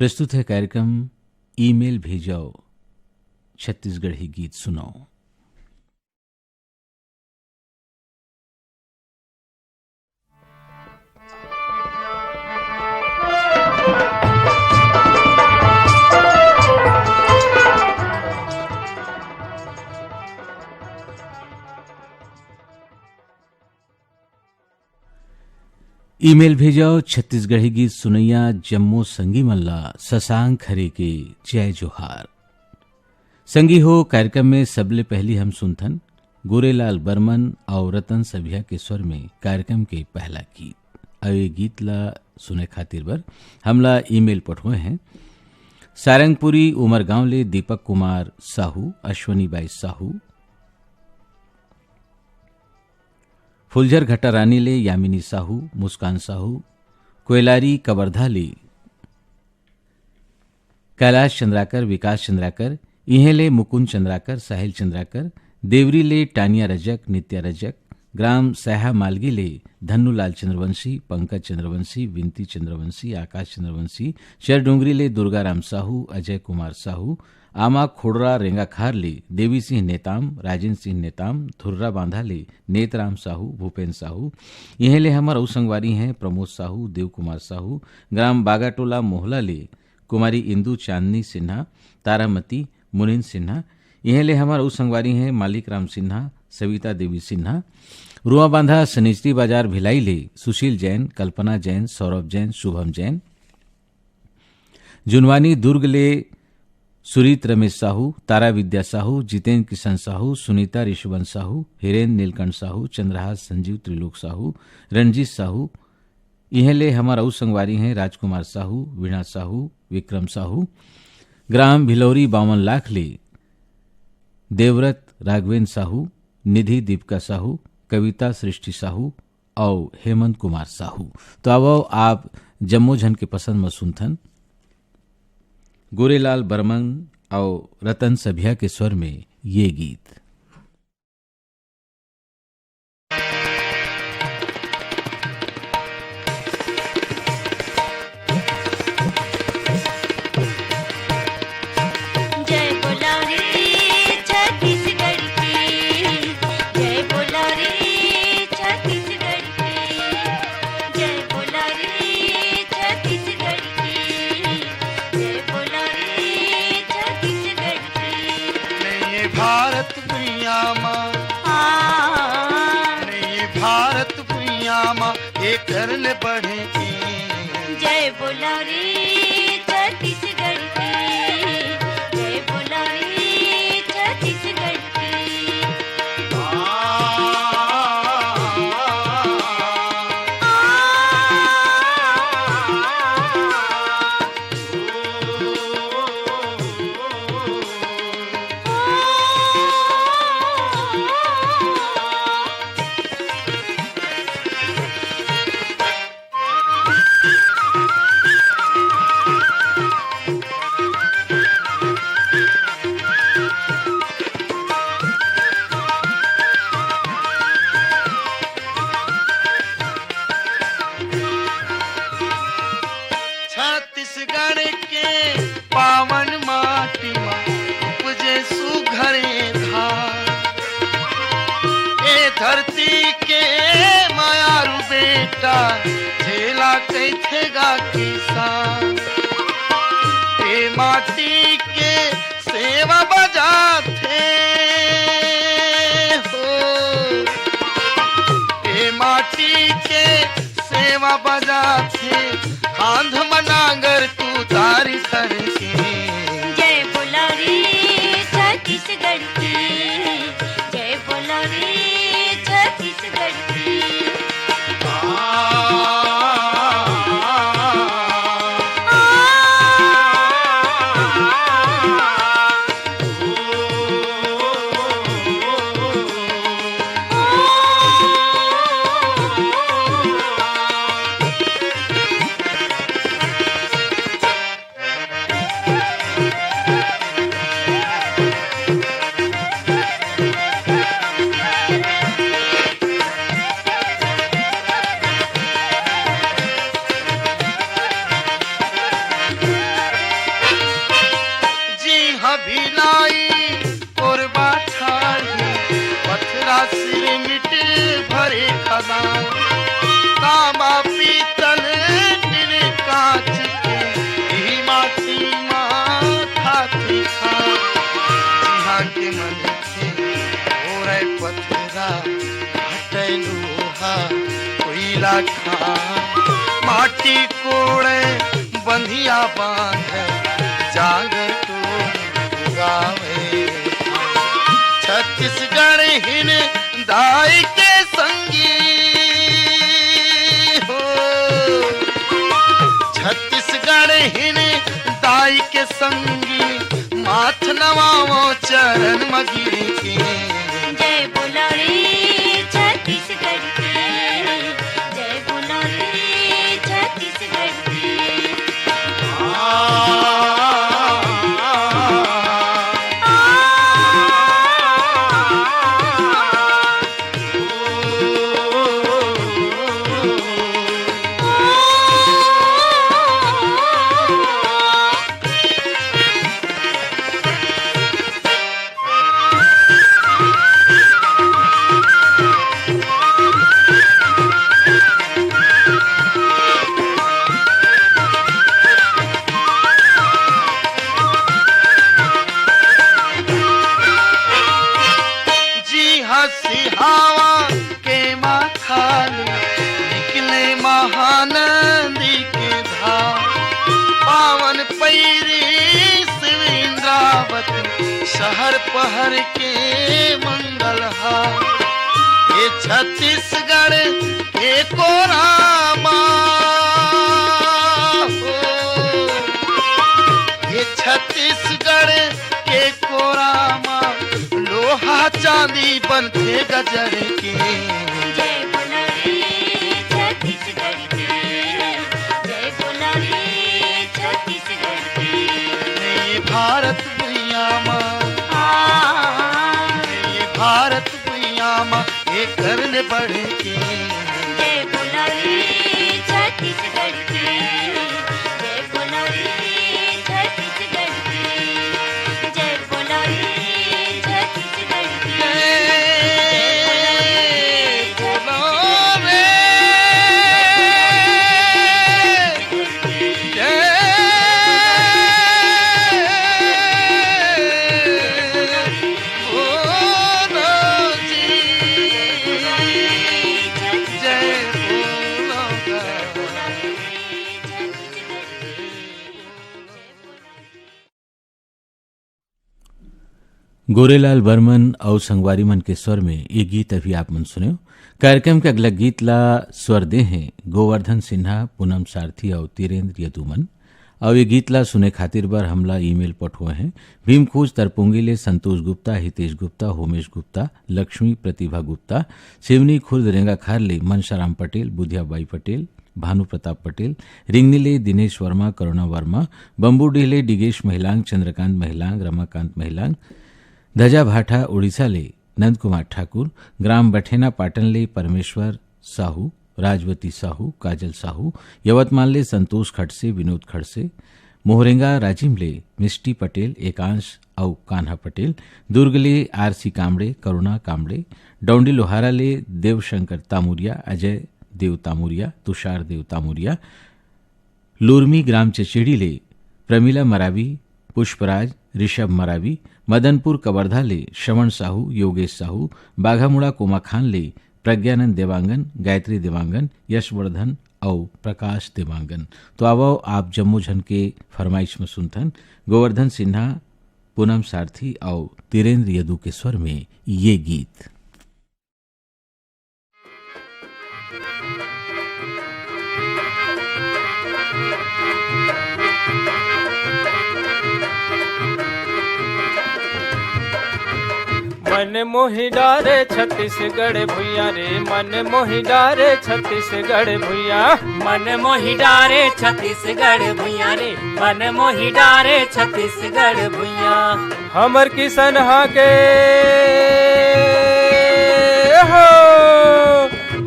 प्रस्तुत है कार्यक्रम ईमेल भेजाओ छत्तीसगढ़ी गीत सुनाओ। ईमेल भेजाओ छत्तीसगढ़ी गीत सुनैया जम्मो संगी मल्ला ससांग खरे के जय जोहार। संगी हो कार्यक्रम में सबले पहली हम सुनथन गोरेलाल बर्मन और रतन सभिया के स्वर में कार्यक्रम के पहला गीत। अवे गीत ला सुने खातिर बर हमला ईमेल पठोए हैं सारंगपुरी उमरगांव ले दीपक कुमार साहू, अश्वनी बाई साहू, फुलझर घटा रानी ले यामिनी साहू, मुस्कान साहू, कोयलारी कवर्धा ले कैलाश चंद्राकर, विकास चंद्राकर, इहे ले मुकुंद चंद्राकर, साहिल चंद्राकर, देवरी ले टानिया रजक, नित्या रजक, ग्राम सहा मालगी ले धन्नूलाल चंद्रवंशी, पंकज चंद्रवंशी, विंती चंद्रवंशी, आकाश चंद्रवंशी, शरडोंगरी ले दुर्गाराम साहू, अजय कुमार साहू, आमा खोड़रा रेंगाखार ले देवी सिंह नेताम, राजेंद्र सिंह नेताम, धुर्रा बांधा ले नेतराम साहू, भूपेन साहू, यह ले हमार अउ संगवारी हैं प्रमोद साहू, देव कुमार साहू, ग्राम बागाटोला मोहला ले कुमारी इंदू चांदनी सिन्हा, तारामती, मुनिन सिन्हा, यह ले हमार अउ संगवारी हैं मालिक राम सिन्हा, सविता देवी सिन्हा, रुआ बांधा सनिचरी बाजार भिलाई ले सुशील जैन, कल्पना जैन, सौरभ जैन, शुभम जैन, जुनवानी दुर्ग ले सुरीत रमेश साहू, तारा विद्या साहू, जितेंद्र किशन साहू, सुनीता ऋषवंत साहू, हिरेन नीलकंठ साहू, चंद्रहास संजीव त्रिलोक साहू, रणजीत साहू, यह ले हमारा अउ संगवारी हैं राजकुमार साहू, वीणा साहू, विक्रम साहू, ग्राम भिलौरी 52 लाख ले देवव्रत राघवेंद्र साहू, निधि दीपिका साहू, कविता सृष्टि साहू और हेमंत कुमार साहू। तो अब आप जम्मो झन के पसंद में सुनथन गोरेलाल बर्मन और रतन सभिया के स्वर में ये गीत। करने बढ़ेगी जय बोला रे छत्तीसगढ़ की, जय बोला रे छत्तीसगढ़ की। छत्तीसगढ़ के पावन माटी में उपजे सुघरे धान, ए धरती के मायारू बेटा झेला कैथेगा किसान, ए माटी के सेवा बजाते हो, ए माटी के सेवा बजाते आंध मनागर तू तारी सर के। जय बोला रे छत्तीसगढ़ की, जय बोला रे छत्तीसगढ़ की। गईला खा माटी कोड़े बंधिया बांध जागर तो गावे छत्तीसगढ़ हिन दाई के संगी हो छत्तीसगढ़ हिन दाई के संगी माथ नवाओ चरण मगिरी के जय बोलो रे छत्तीसगढ़ की जय बोलो रे छत्तीसगढ़ की हवा के माखान निकले महानंदी के धाम पावन पैरी शिवेंद्रावत शहर पहर के मंगल हार ये छत्तीसगढ़ के कोरामा हो ये छत्तीसगढ़ के कोरामा लोहा चांदी बनते गजर के जय बोलो रे छत्तीसगढ़ की जय बोलो रे छत्तीसगढ़ की ये भारत भैया ये भारत भैया ये करने बढ़ के जय बोलो रे छत्तीसगढ़ की जय बोलो रे छत्तीसगढ़ की जय बोलो रे छत्तीसगढ़ की गोरेलाल बर्मन और संगवारी मन के स्वर में ये गीत अभी आप मन सुने। कार्यक्रम के अगला गीत ला स्वर दे हैं गोवर्धन सिन्हा, पूनम सारथी और तीरेंद्र यदुमन। और ये गीत ला सुने खातिर बार हमला ईमेल पठुए हैं भीमखोज तरपुंगी ले संतोष गुप्ता, हितेश गुप्ता, होमेश गुप्ता, लक्ष्मी प्रतिभा गुप्ता, सिवनी खुर्द रेंगा खार ले मनशाराम पटेल, बुधियाबाई पटेल, भानु प्रताप पटेल, रिंगनीले दिनेश वर्मा, करुणा वर्मा, बम्बूडीले डिगेश महिलांग, चंद्रकांत महिलांग, रमाकांत महिलांग, धजा भाठा उड़ीसा ले नंद कुमार ठाकुर, ग्राम बठेना पाटन ले परमेश्वर साहू, राजवती साहू, काजल साहू, यवतमाल ले संतोष खड़से, विनोद खड़से, मोहरेंगा राजिम ले मिष्टी पटेल, एकांश और कान्हा पटेल, दुर्ग ले आरसी कामड़े, करुणा कामड़े, डौंडी लोहारा ले देवशंकर तामुरिया, अजय देव तामुरिया, तुषार देव तामुरिया, लूरमी ग्राम चचेड़ी ले प्रमिला मरावी, पुष्पराज, ऋषभ मरावी, मदनपुर कवर्धा ले श्रवण साहू, योगेश साहू, बाघामुड़ा कोमा खान ले प्रज्ञानंद देवांगन, गायत्री देवांगन, यशवर्धन और प्रकाश देवांगन। तो आवो आप जम्मू झन के फरमाइश में सुनथन गोवर्धन सिन्हा, पूनम सारथी और तीरेंद्र यदु के स्वर में ये गीत। मन मोहि डारे छत्तीसगढ़ भुइया रे, मन मोहि डारे छत्तीसगढ़ भुइया, मन मोहि डारे छत्तीसगढ़ भुइया रे, मन मोहि डारे छत्तीसगढ़ भुइया। हमर किसन के हो,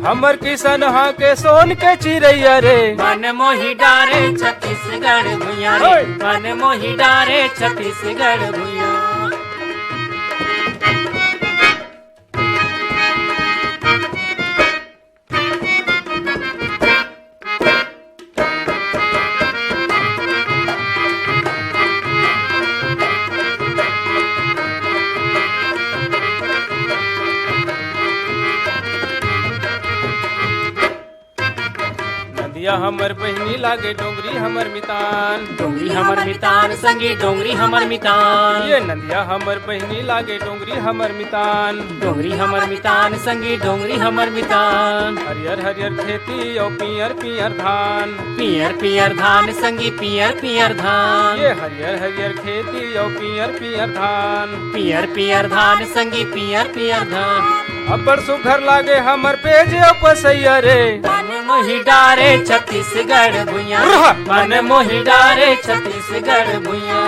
हमर किसन के सोन के चिड़ैया रे, मन मोहि डारे छत्तीसगढ़ भुइया रे, मन मोहि डारे छत्तीसगढ़ भुइया। नदिया हमर बहनी लागे डोंगरी हमर मितान। डोंगरी हमर मितान संगी डोंगरी हमर मितान। ये नदिया हमर बहनी लागे डोंगरी हमर मितान। डोंगरी हमर मितान संगी डोंगरी हमर मितान। हरियर हरियर खेती और पियर पियर धान। पियर पियर धान संगी पियर पियर धान। ये हरियर हरियर खेती और पियर पियर धान। पियर पियर धान संगी पियर पियर धान। अब्बड़ सुघर लागे हमर पेज और पसैया रे। मन मोहि डारे छत्तीसगढ़ भुइया। मन मोहि डारे छत्तीसगढ़ भुइया।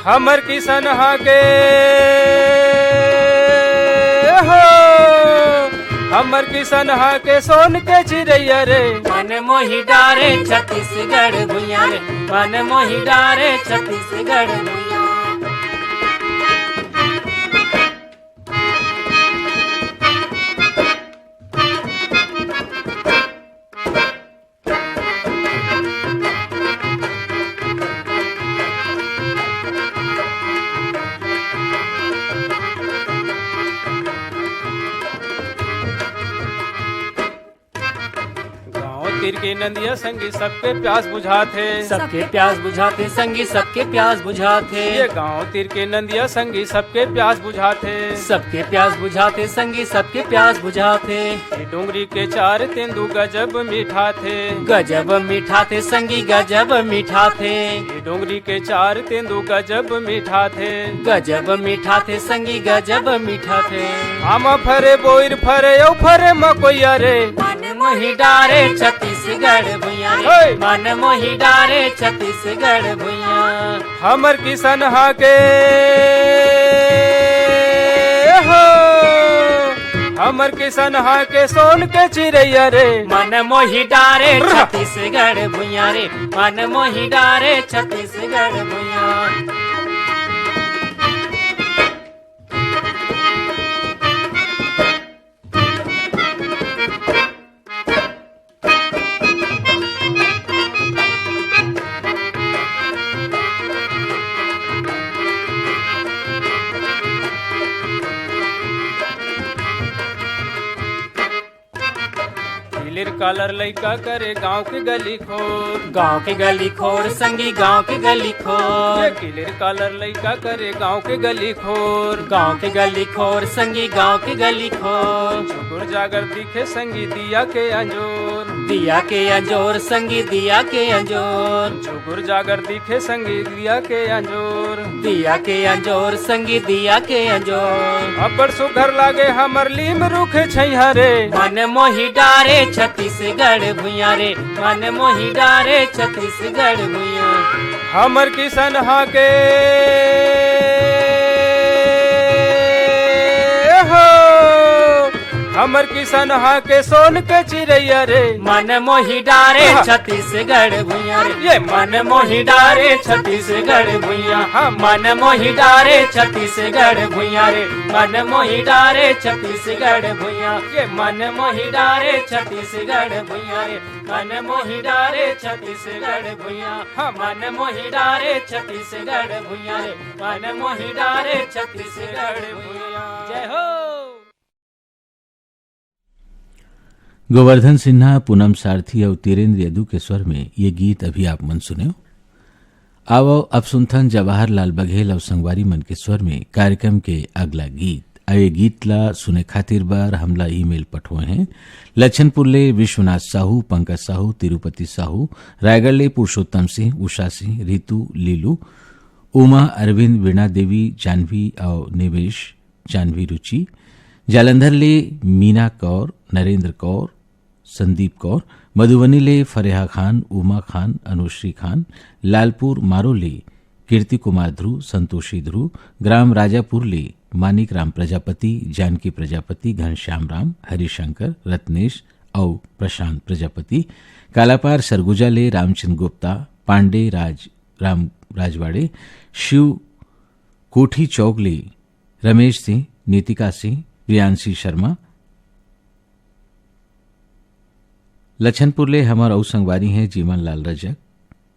हमर किसन हाके हो, हमर किसन हाके सोन के चिड़ैया रे। मन मोहि डारे छत्तीसगढ़ भुइया रे। मन मोहि डारे छत्तीसगढ़ भुइया। तीर के नदिया संगी सबके प्यास बुझाते। सबके प्यास बुझाते संगी सबके प्यास बुझाते। ये गांव तीर के नदिया संगी सबके प्यास बुझाते। सबके प्यास बुझाते संगी सबके प्यास बुझाते। ये डोंगरी के चार तेंदु गजब मीठा थे। गजब मीठा थे संगी गजब मीठा थे। ये डोंगरी के चार तेंदु गजब मीठा थे। गजब मीठा थे संगी गजब मीठा थे। आमा फरे बोर फरे ओ फरे मकोया रे। मन मोहि डारे छत्तीसगढ़ भुइया रे। मन मोहि डारे छत्तीसगढ़ भुइया। हमर किसन हाके हो, हमर किसन हाके सोन के चिड़ैया रे। मन मोहि डारे छत्तीसगढ़ भुइया रे। मन मोहि डारे छत्तीसगढ़ भुइया। नीलिर कालर लइका करे गांव के गली खोर। गांव के गली खोर संगी गांव के गली खोर। किलिर कालर लइका करे गांव के गली खोर। गांव के गली खोर संगी गांव के गली खोर। चुकुर जागर दिखे संगी दिया के अंजोर। दिया के अंजोर संगी दिया के अंजोर। चुकुर जागर दिखे संगी दिया के अंजोर। दिया के अंजोर संगी दिया के अंजोर। अब्बड़ सुघर लागे हमर लीम रुख छैया रे। मन मोहि डारे छत्तीसगढ़ भुइया रे। मन मोहि डारे छत्तीसगढ़ भुइया। हमर किसन हाके हो, हमर किसन हाके सोन के चिड़ैया रे। मन मोहि डारे छत्तीसगढ़ भुइया रे। ये मन मोहि डारे छत्तीसगढ़ भुइया। मन मोहि डारे छत्तीसगढ़ भुइया रे। मन मोहि डारे छत्तीसगढ़ भुइया। ये मन मोहि डारे छत्तीसगढ़ भुइया रे। मन मोहि डारे छत्तीसगढ़ भुइया। मन मोहि डारे छत्तीसगढ़ भुइया रे। मन मोहि डारे छत्तीसगढ़ भुइया। जय हो। गोवर्धन सिन्हा, पूनम सारथी और तीरेंद्र यदू के स्वर में ये गीत अभी आप मन सुने। आओ अब सुनथन जवाहरलाल बघेल और संगवारी मन के स्वर में कार्यक्रम के अगला गीत। ये गीत ला सुने खातिर बार हमला ईमेल पठोए हैं। लच्छनपुर ले विश्वनाथ साहू, पंकज साहू, तिरुपति साहू, रायगढ़ ले पुरुषोत्तम सिंह, उषा सिंह, रितु, लीलू, उमा, अरविंद, वीणा देवी, जानवी और निवेश, जानवी रुचि, जालंधर ले मीना कौर, नरेंद्र कौर, संदीप कौर, मधुबनी ले फरेहा खान, उमा खान, अनुश्री खान, लालपुर मारो ले कीर्ति कुमार ध्रुव, संतोषी ध्रुव, ग्राम राजापुर ले मानिक राम प्रजापति, जानकी प्रजापति, घनश्याम राम, हरिशंकर, रत्नेश और प्रशांत प्रजापति, कालापार सरगुजा ले रामचंद्र गुप्ता, पांडे राम राजवाड़े, शिव कोठी चौक ले रमेश सिंह, नीतिका सिंह, प्रियांशी शर्मा, लच्छनपुर ले हमार और संगवारी हैं जीवन लाल रजक,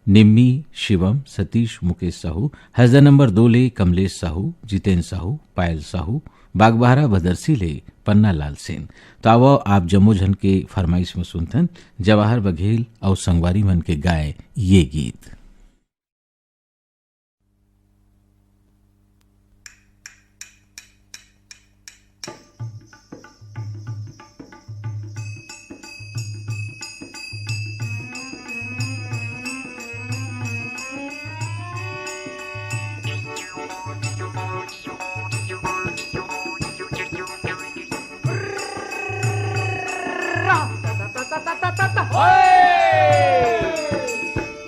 निम्मी, शिवम, सतीश, मुकेश साहू, हजदा नंबर 2 ले कमलेश साहू, जितेंद्र साहू, पायल साहू, बागबहारा भदरसी ले पन्ना लाल सेन। तो आवो आप जमोजन के फरमाइश में सुनथन जवाहर बघेल और संगवारी मन के गाए ये गीत।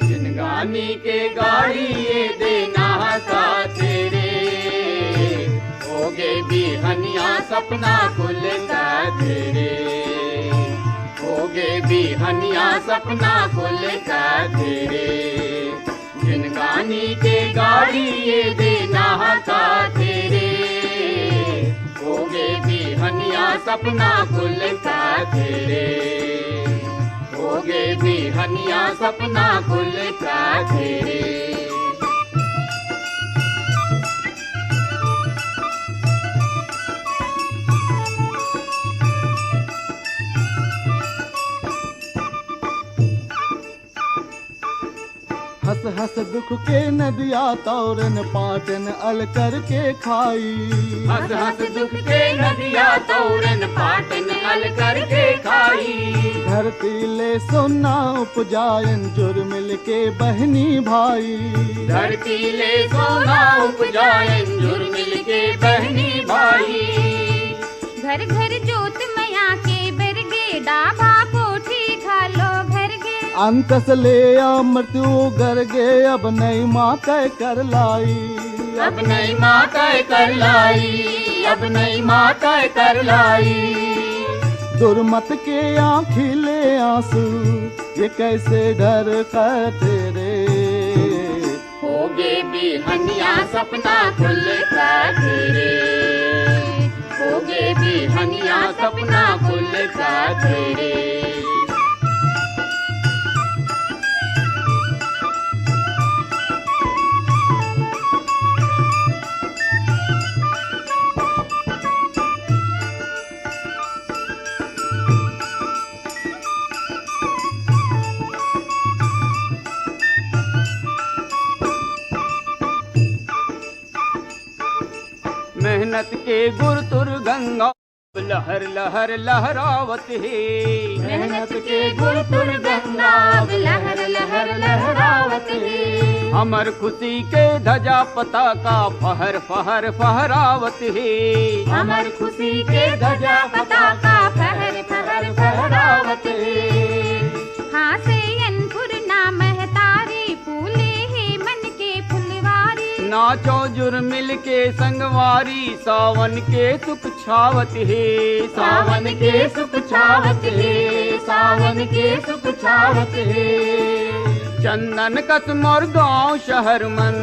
जिनगानी के गाड़ी ये देना का तेरे, होगे भी हनिया सपना खुलता तेरे, होगे भी हनिया सपना खुलता तेरे। जिनगानी के गाड़ी ये देना का तेरे, होगे भी हनिया सपना खुलता तेरे, होगे भी हनिया सपना खुलता तेरे। हंस हंस दुख के नदिया तौरन पाटन अल करके खाई, हंस हंस दुख के नदिया तौरन पाटन अल करके खाई। धरती ले सोना उपजायन जुर मिल के बहनी भाई, धरती ले सोना उपजायन जुर मिल के बहनी भाई। घर घर जोत मया के बरगे डाबा कोठी खालो भरगे। अंतस ले मृत्यु गरगे अब नई माँ तय कर लाई, अब नई माँ तय कर लाई, अब नई माँ तय कर लाई। दुर्मत के आँखिले आंसू ये कैसे डर कर तेरे, होगे भी हनिया सपना खुलता तेरे, होगे भी हनिया सपना खुलता तेरे। मेहनत के गुर तुर गंगा लहर लहर लहरावत है, मेहनत के गुर तुर गंगा लहर लहर लहरावत है। अमर खुशी के ध्वजा पताका फहर फहर फहरावत है, अमर खुशी के ध्वजा पताका फहर फहर फहरावत है। हाँ से अनपुर ना महतारी फूले है मन के फुलवारी। नाचो जुर मिल के संगवारी सावन के सुख छावत है, सावन के सुख छावत है, सावन के सुख छावत है। चंदन कस मोर गाँव शहर मन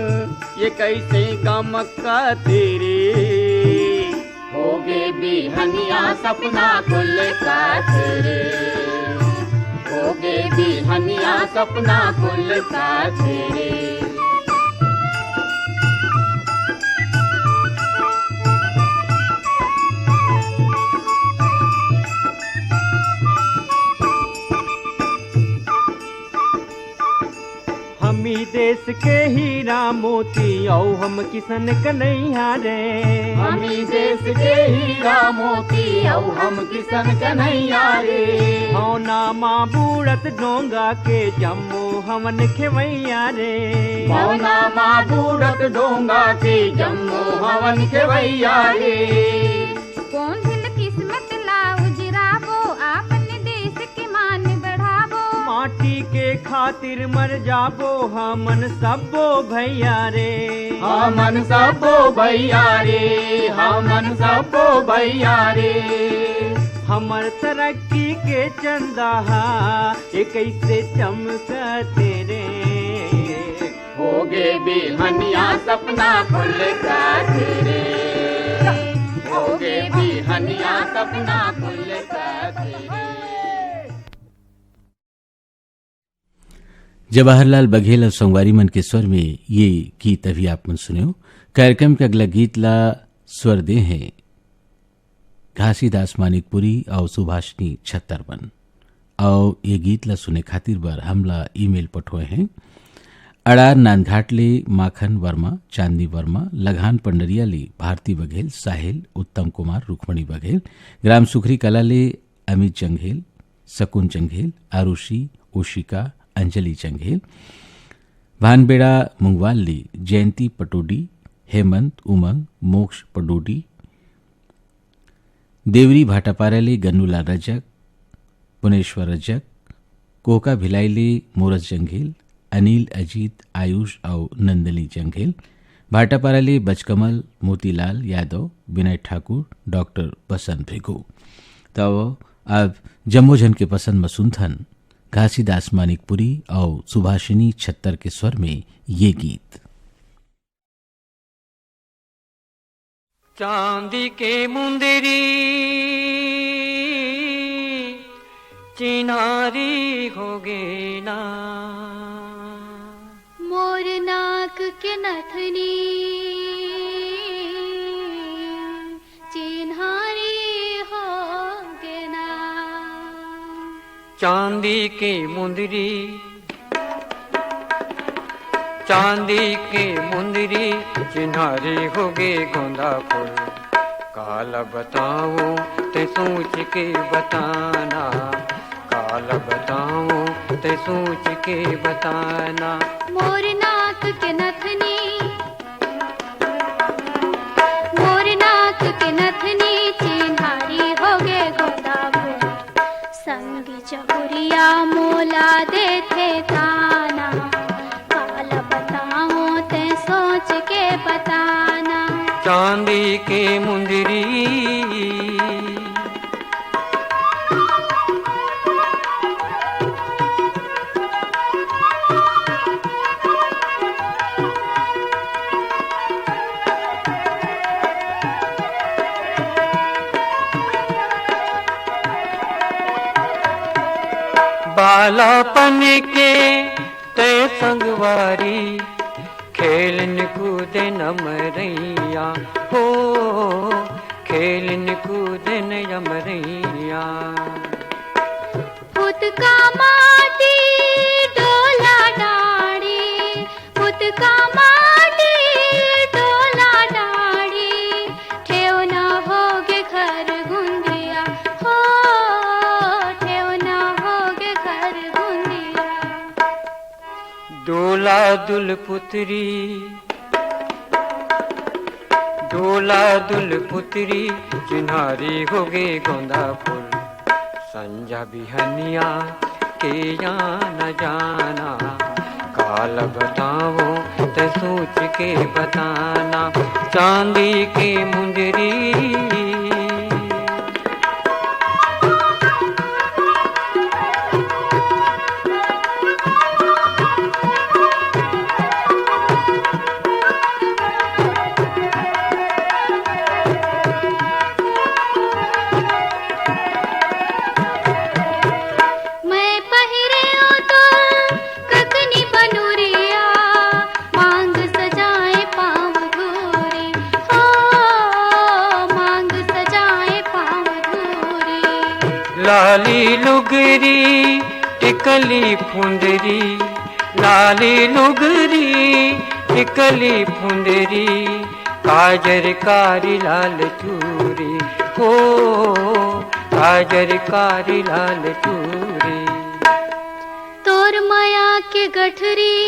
ये कैसे गमका तेरे, होगे भी हनिया सपना खुलता तेरे, होगे भी हनिया सपना खुलता तेरे। हमी देश के हीरा मोती औ हम किसन कन्हैया रे, हमी देश के हीरा मोती औ हम किसन कन्हैया रे। हौ नामा बूढ़त डोंगा के जम्मू हमन खेवैया रे, मौना माँ बूढ़त डोंगा के जम्मू हवन के भैया रे। कौन दिल किस्मत ला उजराबो आपने देश के मान बढ़ाबो। माटी के खातिर मर जाबो हमन सबो भैया रे, हमन सबो भैया रे, हमन सबो भैया रे। हमर तरक्की के चंदा ये कैसे चमकते रे, होगे भी हनिया सपना खुलता तेरे, होगे भी हनिया सपना खुलता तेरे। जवाहरलाल बघेल और संगवारी मन के स्वर में ये गीत अभी आप मन सुने हो। कार्यक्रम के अगला गीत ला स्वर दे हैं घासीदास मानिकपुरी और सुभाषनी छत्तरबन। और ये गीत ला सुने खातिर बर हमला ईमेल पठोए हैं अड़ार नांदघाट ले माखन वर्मा, चांदनी वर्मा, लगान पंडरिया ले भारती बघेल, साहिल, उत्तम कुमार, रुक्मणी बघेल, ग्राम सुखरी कला ले अमित जंघेल, सकुन जंघेल, आरुषि, ओशिका, अंजलि जंघेल, भानबेड़ा मुंगवाल ले जयंती पटोडी, हेमंत, उमंग, मोक्ष पडोडी, देवरी भाटापारा ले गन्नूलाल रजक, पुनेश्वर रजक, कोका भिलाई ले मोरस जंघेल, अनिल, अजीत, आयुष और नंदनी जंघेल, भाटापारा ले बचकमल, मोतीलाल यादव, विनय ठाकुर, डॉक्टर बसंत भिगू। तो अब जम्मोजन के पसंद मसुंथन घासीदास मानिकपुरी और सुभाषिनी छत्तर के स्वर में ये गीत। चांदी के मुंदरी चिनारी होगे ना, मोर नाक के नथनी चिन्हारी होगे ना। चांदी के मुंदरी, चांदी के मुंदरी चिन्हारी होगे गोंदा फूल। काला बताऊं ते सोच के बताना, काला बताऊं ते सोच के बताना। मोर नाक के नथनी, मोर नाक के नथनी चिन्हारी होगे गोंदा फूल। संगी चहुरिया मोला देते ताना, काला बताऊं ते सोच के बताना। चांदी के मुंदरी, बालापन के ते संगवारी, खेलन कूदन अमरैया हो, खेलन कूदन अमरैया। फुतका माटी डोला डाड़ी, फुतका माटी डोला डाड़ी, ठेव न होगे घर गुंदिया हो, ठेव न होगे घर गुंदिया। डोला दुल पुत्री, डोला दुल पुत्री चिन्हारी होगे गोंदा फूल। संजा बिहनिया के या न जाना, काल बताओ ते सोच के बताना। चांदी के मुंदरी, लाली लुगरी टिकली फुंदरी, लाली लुगरी टिकली फुंदरी, काजर कारी लाल चूरी हो, काजर कारी लाल चूरी। तोर माया के गठरी,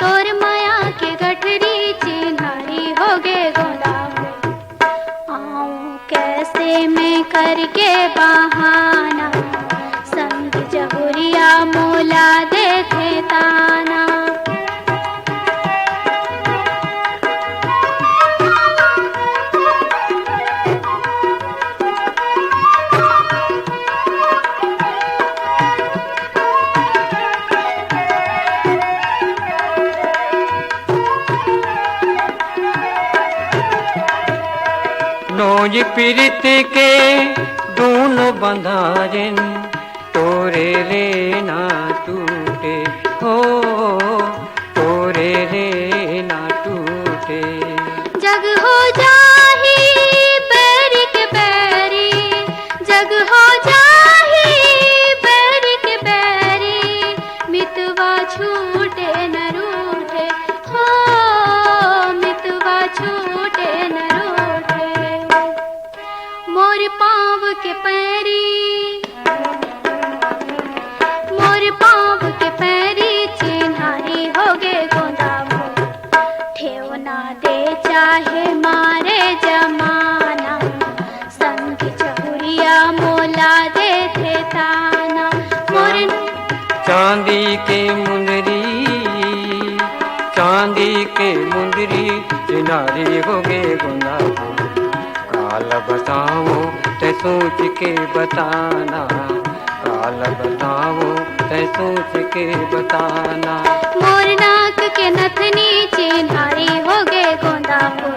तोर माया के गठरी चिन्हारी होगे गोंदा फूल। आऊं कैसे मैं करके बहाना, संग जहुरिया मोला देखे ताना। नोज पीरित के दून बंधारिन, तोर तोरे रे ना टूटे हो, तोरे रे ना टूटे। जग हो जाही बैरी के बैरी, जग हो जाही बैरी के बैरी, मितवा छूटे न रूठे हो, मितवा छूटे न रूठे। मोर पाँव के पैरी, मोर पाँव के पैरी चिन्हारी हो गे गोंदा मोर, ठेव ना दे चाहे मारे जमाना, संग चहुरिया मोला दे थे ताना। मोर चांदी के मुंदरी, चांदी के मुंदरी चिनारी हो गे गुना, काल बताओ ते सोच के बताना, काल बताओ ते सोच के बताना। मोर नाक के नथनी चिन्हारी हो गे गोंदापुर,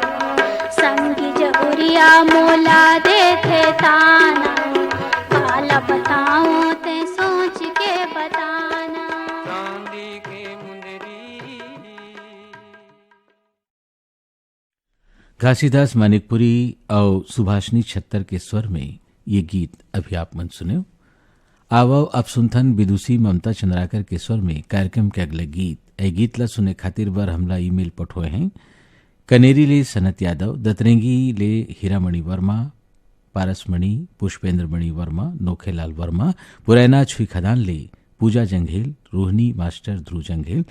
संगी जहुरिया मोला दे थे ताना, काला बताऊं ते सोच के बताना। चांदी के मुंदरी। घासीदास मानिकपुरी और सुभाषनी छत्तर के स्वर में ये गीत अभी आप मन सुने। आवो अब सुनथन विदुषी ममता चंद्राकर के स्वर में कार्यक्रम के अगले गीत। ए गीत ला सुने खातिर बर हमला ईमेल पठोए हैं। कनेरी ले सनत यादव, दतरेंगी ले हीरामणि वर्मा, पारसमणि पुष्पेंद्रमणि वर्मा, नोखेलाल वर्मा, पुरैना छुई खदान ले पूजा जंघेल, रोहिणी मास्टर ध्रुव जंघेल।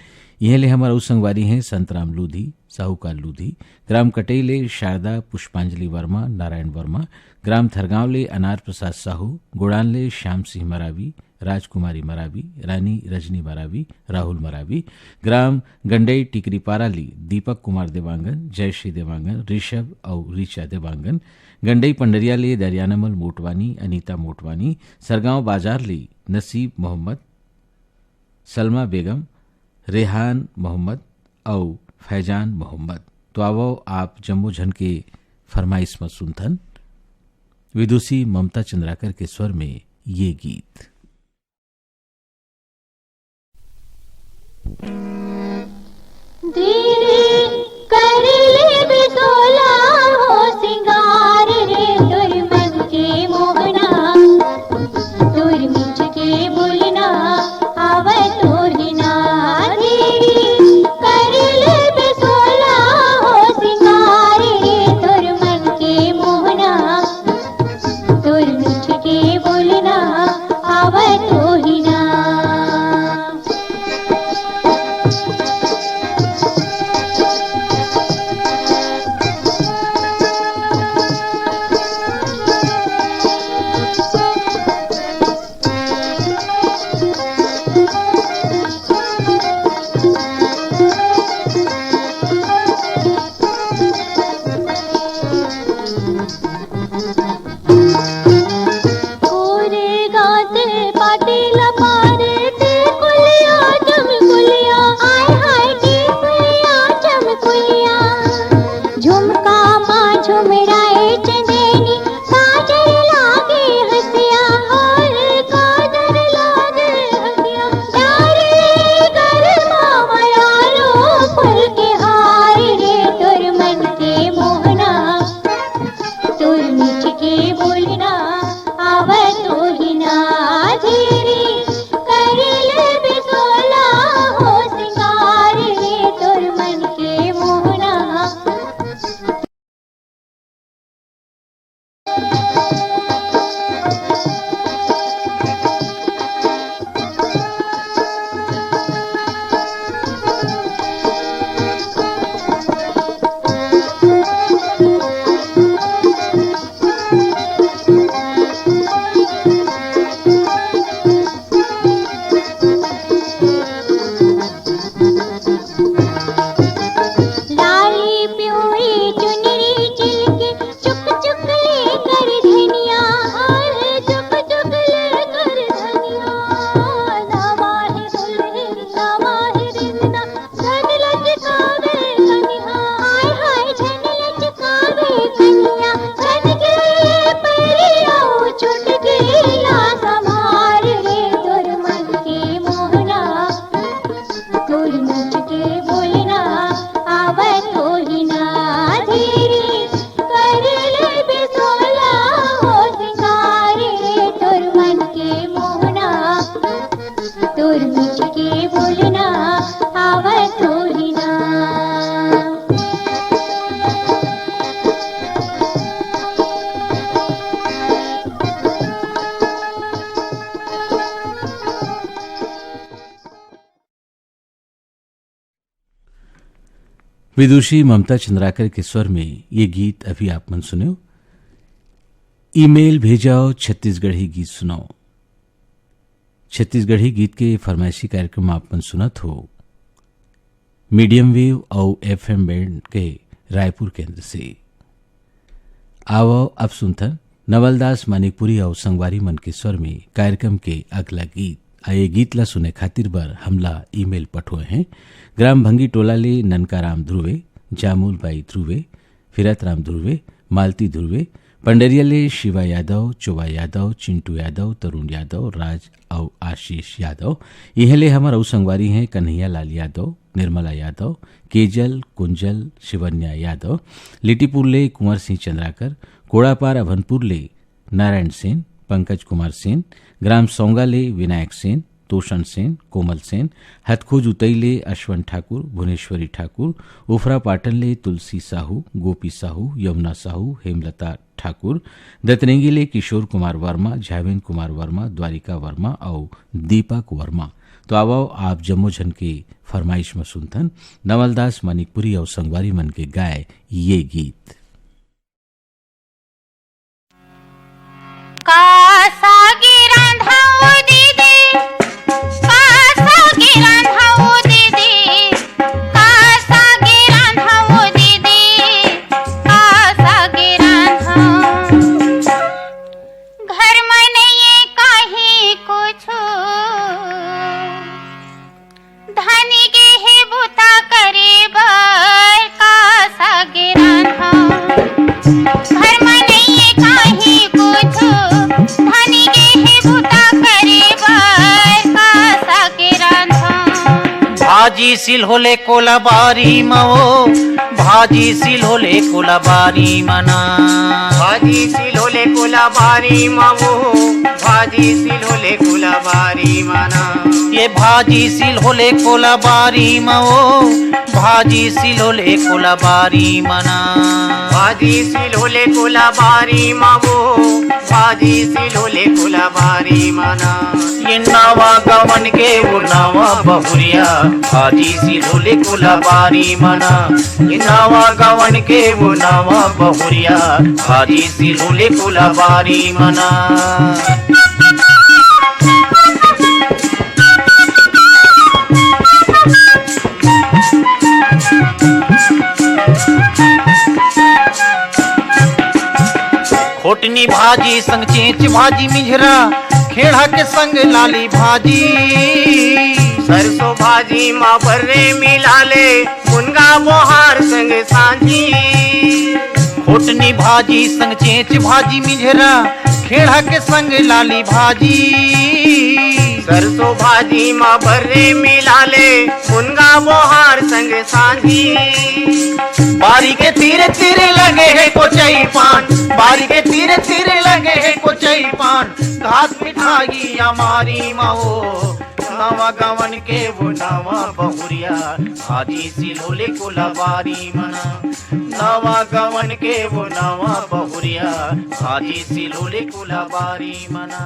यह ले हमारा संगवारी हैं संतराम लूधी, साहूकार लूधी। ग्राम कटेले शारदा पुष्पांजलि वर्मा, नारायण वर्मा। ग्राम थरगांव ले अनार प्रसाद साहू, गुड़ान ले श्याम सिंह मरावी, राजकुमारी मरावी, रानी रजनी मरावी, राहुल मरावी। ग्राम गंडई टिकरीपारा ली दीपक कुमार देवांगन, जयश्री देवांगन, ऋषभ और ऋचा देवांगन। गंडई पंडरिया ले दरियानमल मोटवानी, अनीता मोटवानी। सरगांव बाजार ली नसीब मोहम्मद, सलमा बेगम, रेहान मोहम्मद और फैजान मोहम्मद। तो आवो आप जम्मू झन के फरमाइश में सुनथन विदुषी ममता चंद्राकर के स्वर में ये गीत। मुझ के बोलना आवत हो ही ना धीरे कर ले बिसोला हो सिंगारे तुर मन के मोहना तुर मुझ के बोलना आवत हो ही ना। विदुषी ममता चंद्राकर के स्वर में ये गीत अभी आप मन सुनो। ईमेल भेजाओ छत्तीसगढ़ी गीत सुनाओ। छत्तीसगढ़ी गीत के फरमाइशी कार्यक्रम आप मन सुनत हो मीडियम वेव और FM बैंड के रायपुर केंद्र से। आओ अब सुनथन नवलदास मानिकपुरी और संगवारी मन के स्वर में कार्यक्रम के अगला गीत। आए गीत ला सुने खातिर बर हमला ईमेल पठोए हैं। ग्राम भंगी टोला ले ननकाराम ध्रुवे, जामुल बाई ध्रुवे, फिरत राम ध्रुवे, मालती ध्रुवे, पंडरिया ले शिवा यादव, चोवा यादव, चिंटू यादव, तरुण यादव, राज और आशीष यादव। यह ले हमार और संगवारी हैं कन्हैया लाल यादव, निर्मला यादव, केजल, कुंजल, शिवन्या यादव। लिटीपुर ले कुंवर सिंह चंद्राकर, कोड़ापार अभनपुर ले नारायण सेन, पंकज कुमार सेन, ग्राम सोंगा ले विनायक सेन, तोषण सेन, कोमल सेन, हथखोज उतई ले अश्वंत ठाकुर, भुवनेश्वरी ठाकुर, उफरा पाटन ले तुलसी साहू, गोपी साहू, यमुना साहू, हेमलता ठाकुर, दतरेंगी ले किशोर कुमार वर्मा, झावेन कुमार वर्मा, द्वारिका वर्मा और दीपक वर्मा। तो आओ आप जम्मो झन के फरमाइश में सुनथन नवलदास मानिकपुरी और संगवारी मन के गाय ये गीत। भाजी सिल होले कोलाबारी मवो, भाजी सिल होले कोलाबारी मना, भाजी सिल होले कोलाबारी मवो, भाजी सिल होले कोलाबारी मना। ये भाजी सिल होले कोलाबारी मवो, भाजी सिल होले कोलाबारी मना, भाजी सिल होले कोलाबारी मवो, भाजी सिल होले कोलाबारी मना। ये नावा गवन के वो नावा बहुरिया, भाजी सिल होले कोलाबारी मना। ये नावा गवन के वो नावा बहुरिया, भाजी सिल होले कोलाबारी मना। खोटनी भाजी संग चेंच भाजी मिझरा, खेड़ा के संग लाली भाजी, सरसों भाजी माँ बर्रे मिला ले, मुनगा मोहार संग सांझी। खोटनी भाजी संग चेंच भाजी मिझरा, खेड़ा के संग लाली भाजी, सरसों भाजी माँ बर्रे मिला ले, मुनगा मोहार संग सांझी। बारी के तीरे तीरे लगे है कोचई पान, बारी के तीरे तीरे लगे है कोचई पान, घास मिठाई हमारी माओ। नवा गवन के वो नवा बहुरिया, भाजी सिल होले कोलाबारी मना। नवा गवन के वो नवा बहुरिया, भाजी सिल होले कोलाबारी मना।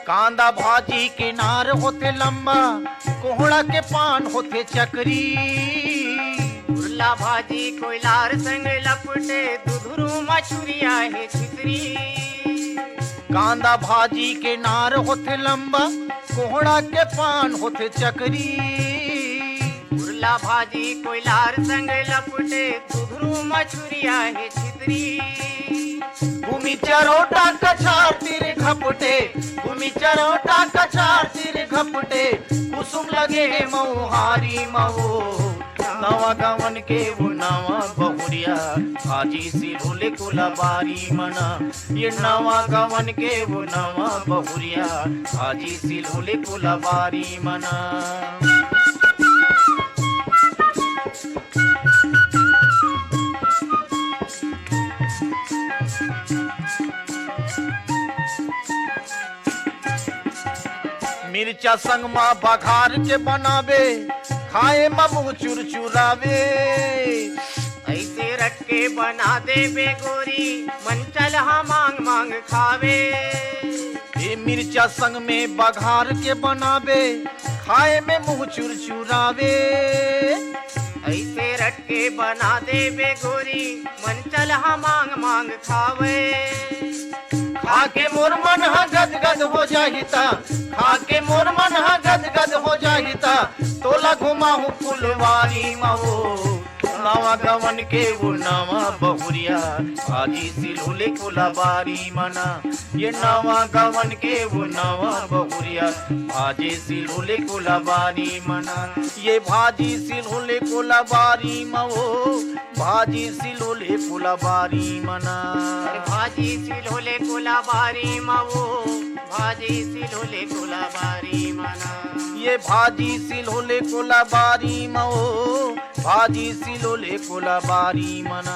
कांदा भाजी के नार होते लंबा, कोहड़ा के पान होते चक्री, उरला भाजी कोयलार संग लपटे, दुधरू मछुरिया है छितरी। कांदा भाजी के नार होते लंबा, कोहड़ा के पान होते चक्री, उरला भाजी कोयलार संग लपटे, दुधरू मछुरिया है छितरी। भूमि चरोटा कछार तेरे घपटे, भूमि चरोटा कछार तेरे घपटे, कुसुम लगे मऊहारी मऊ। नवा गवन के वो नवा बहुरिया भाजी सिलोले कुलाबारी मना। ये नवा गवन के वो नवा बहुरिया भाजी सिलोले कुलाबारी मना। मिर्चा संग माँ बघार के बनावे खाए ममू चुरचुरावे। ऐसे रख के बना दे बेगोरी मन चलहा मांग मांग खावे। ये मिर्चा संग में बघार के बनावे खाए में मुँह चुरचुरावे। ऐसे रख के बना दे बेगोरी मन चलहा मांग मांग खावे। खाके मोर मन हा गद गद हो जाहिता, खाके मोर मन हा गद गद हो जाहिता। तोला घुमाहू फुलवारी महो नवा गवन के वो नवा बहुरिया भाजी सिलोले कुलाबारी मना। ये नवा गवन के वो नवा बहुरिया भाजी सिलोले कुलाबारी मना। ये भाजी सिलोले कुलाबारी महो भाजी सिलोले कुलाबारी मना। भाजी सिलोले कुलाबारी मवो भाजी सिलोले कुलाबारी मना। ये भाजी सिलोले कुलाबारी महो भाजी सिलोले कुलाबारी मना।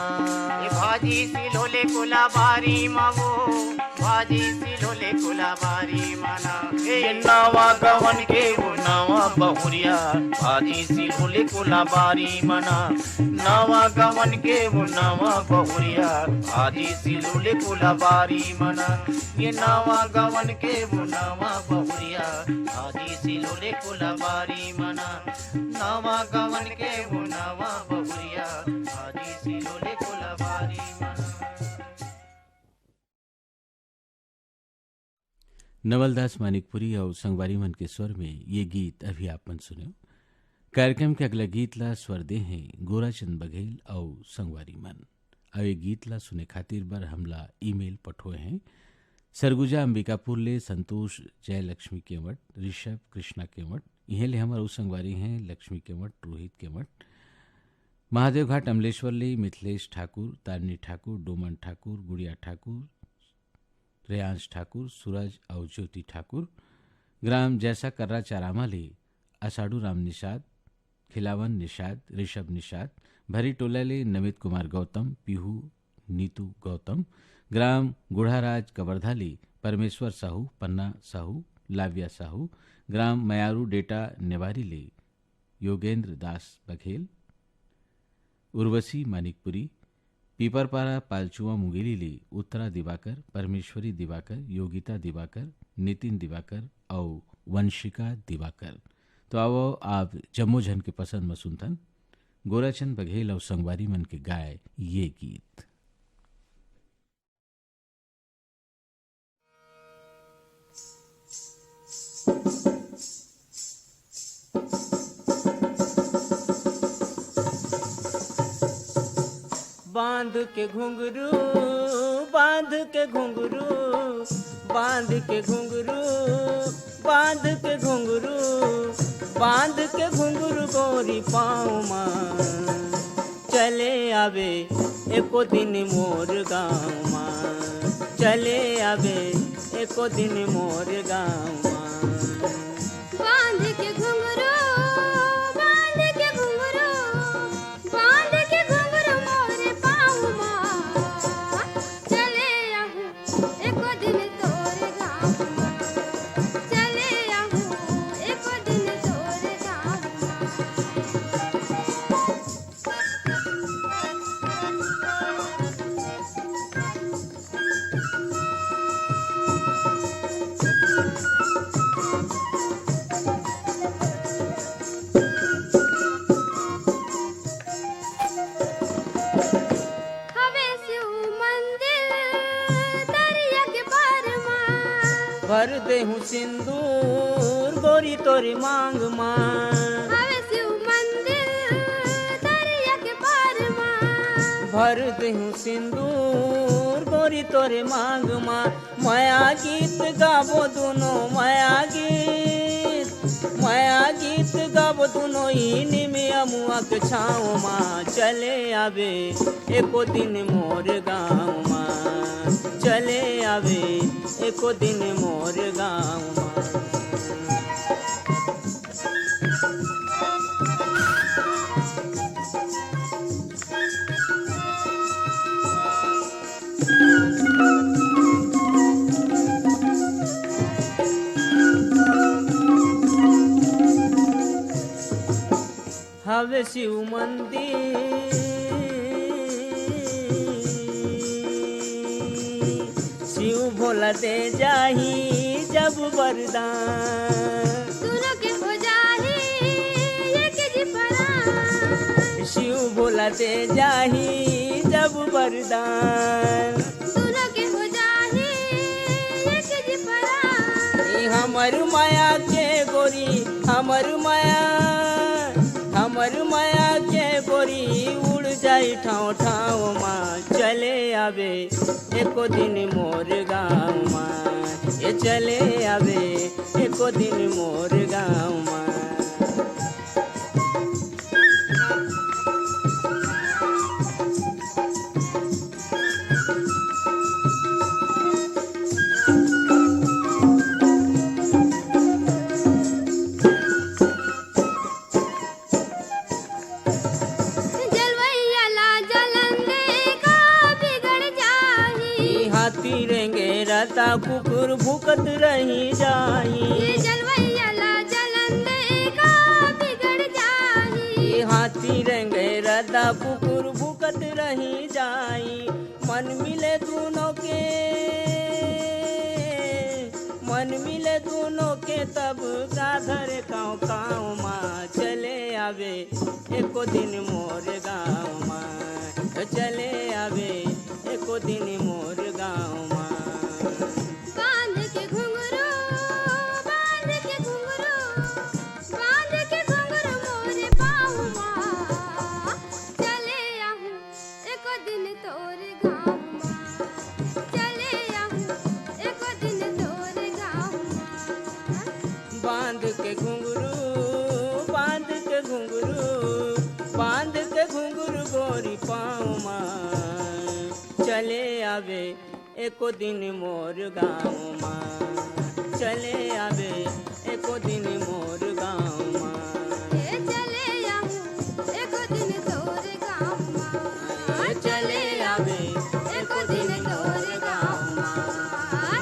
ये भाजी सिलोले कुलाबारी मवो भाजी सिलोले कुलाबारी मना। ये नवा गवन के वो नवा बहुरिया भाजी सिलोले कुलाबारी मना। नवा गवन के वो नवा बहुरिया भाजी सिलोले कुलाबारी मना। ये नवा गवन के वो नवा बहुरिया भाजी सिलोले कुलाबारी मना। नवा गवन के वो नवा बहुरिया भाजी सिलोले कुलाबारी मना। नवलदास मानिकपुरी और संगवारी मन के स्वर में ये गीत अभी आपन सुने। कार्यक्रम के अगला गीत ला स्वर दे हैं गोराचंद बघेल और संगवारी मन। अब ये गीत ला सुने खातिर बर हमला ईमेल पठोए हैं। सरगुजा अंबिकापुर ले संतोष जयलक्ष्मी केवट, ऋषभ कृष्णा केवट, इहे ले हमार संगवारी हैं लक्ष्मी केवट, रोहित केवट। महादेव घाट अमलेश्वर ले मिथिलेश ठाकुर, तारनी ठाकुर, डोमन ठाकुर, गुड़िया ठाकुर, रेयांश ठाकुर, सूरज और ज्योति ठाकुर। ग्राम जैसा कर्रा चारामा ले असाडू राम निषाद, खिलावन निषाद, ऋषभ निषाद। भरी टोला ले नमित कुमार गौतम, पीहू नीतू गौतम। ग्राम गुढ़ाराज कवर्धा ले परमेश्वर साहू, पन्ना साहू, लाविया साहू। ग्राम मयारू डेटा नेवारी ले योगेंद्र दास बघेल। उर्वशी मानिकपुरी, पीपरपारा पालचुआ मुंगेली ले उत्तरा दिवाकर, परमेश्वरी दिवाकर, योगिता दिवाकर, नितिन दिवाकर और वंशिका दिवाकर। तो आओ आप जम्मो जन के पसंद में सुनतन गोराचंद बघेल और संगवारी मन के गाय ये गीत। बांध के घुंघरू, बांध के घुंघरू, बांध के घुंघरू, बांध के घुंघरू, बांध के घुंघरू गोरी पाँव माँ चले आवे एको दिन मोर गाँव माँ। चले आवे एको दिन मोर गाँव माँ। बांध के घुंघरू, बांध के घुंघरू, बांध के घुंघरू मोरे पाँव माँ चले आहू एको दिन तोरे गाँव माँ। चले आहू एको दिन तोरे गाँव हवे शिव मंदिर दरिया के पार माँ। भर देहूँ सिंदूर गोरी तोरी मांग माँ। हवे शिव मंदिर दरिया के पार माँ। भर देहूँ सिंदूर गोरी तोरे मांग माँ। माया गीत गाबो दोनों माया गीत, माया गीत गब दुनो ही निमिया मुआ के छाँव माँ चले आवे एको दिन मोर गाँव माँ चले आवे एको दिन मोर गाँव माँ। हवे शिव मंदिर शिव भोला दे जाही जब वरदान दोनों के हो जाही एक जी परान शिव भोला दे जाही जब वरदान दोनों के हो जाही एक जी परान। ई हमर माया के गोरी हमर माया के गोरी उड़ जाई ठाव ठाव माँ चले आवे एको दिन मोर गाँव माँ ये चले आवे एको दिन मोर गाँव माँ। रता कुकुर भूकत रही जाही जलवैया ला जलन देगा बिगड़ जाही हाथी रंगे रता कुकुर भूकत रही जाही मन मिले दोनों के तब गाधर काँव काँव माँ चले आवे एको दिन मोर गाँव माँ चले आवे एको दिन मोर गाँव माँ। बांध के घुंघरू मोरे पाँव माँ चले आहूँ एको दिन तोर गाँव माँ चले आहूँ एको दिन तोर गाँव माँ। बांध के घुंघरू गोरी पाँव माँ चले आवे एको दिन मोर गाँव माँ चले आवे एको दिन मोर गाँव माँ। चले आहूँ एको दिन तोर गाँव माँ चले आवे एको दिन तोर गाँव माँ